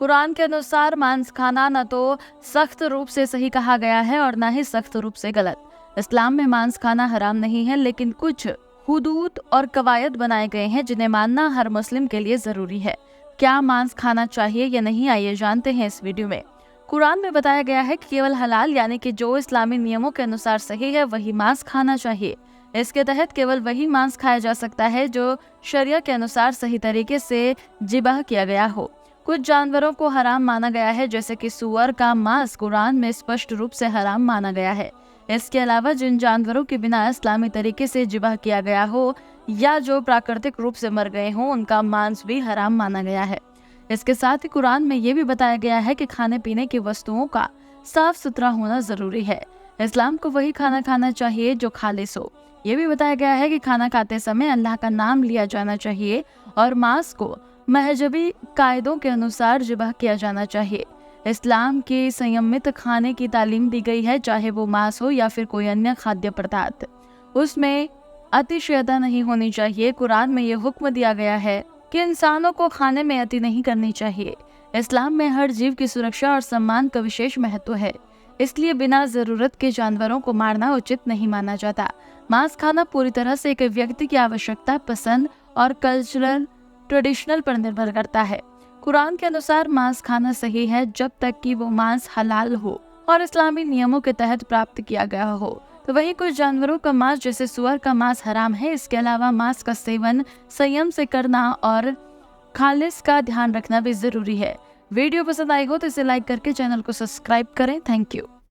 कुरान के अनुसार मांस खाना न तो सख्त रूप से सही कहा गया है और न ही सख्त रूप से गलत। इस्लाम में मांस खाना हराम नहीं है, लेकिन कुछ हुदूद और कवायद बनाए गए हैं जिन्हें मानना हर मुस्लिम के लिए जरूरी है। क्या मांस खाना चाहिए या नहीं, आइए जानते हैं इस वीडियो में। कुरान में बताया गया है कि केवल हलाल यानी कि जो इस्लामी नियमों के अनुसार सही है वही मांस खाना चाहिए। इसके तहत केवल वही मांस खाया जा सकता है जो शरिया के अनुसार सही तरीके से जिबाह किया गया हो। कुछ जानवरों को हराम माना गया है, जैसे कि सूअर का मांस कुरान में स्पष्ट रूप से हराम माना गया है। इसके अलावा जिन जानवरों के बिना इस्लामी तरीके से जिबाह किया गया हो या जो प्राकृतिक रूप से मर गए हों, उनका मांस भी हराम माना गया है। इसके साथ ही कुरान में ये भी बताया गया है कि खाने पीने की वस्तुओं का साफ सुथरा होना जरूरी है। इस्लाम को वही खाना खाना चाहिए जो खालिस हो। ये भी बताया गया है कि खाना खाते समय अल्लाह का नाम लिया जाना चाहिए और मांस को महजबी कायदों के अनुसार जिबाह किया जाना चाहिए। इस्लाम की संयमित खाने की तालीम दी गई है, चाहे वो मांस हो या फिर कोई अन्य खाद्य पदार्थ। उसमें अतिशयता नहीं होनी चाहिए। कुरान में ये हुक्म दिया गया है कि इंसानों को खाने में अति नहीं करनी चाहिए। इस्लाम में हर जीव की सुरक्षा और सम्मान का विशेष महत्व है, इसलिए बिना जरूरत के जानवरों को मारना उचित नहीं माना जाता। मांस खाना पूरी तरह से एक व्यक्ति की आवश्यकता, पसंद और कल्चरल ट्रेडिशनल पर निर्भर करता है। कुरान के अनुसार मांस खाना सही है जब तक कि वो मांस हलाल हो और इस्लामी नियमों के तहत प्राप्त किया गया हो। तो वहीं कुछ जानवरों का मांस जैसे सुअर का मांस हराम है। इसके अलावा मांस का सेवन संयम से करना और खालिस का ध्यान रखना भी जरूरी है। वीडियो पसंद आई हो तो इसे लाइक करके चैनल को सब्सक्राइब करें। Thank you.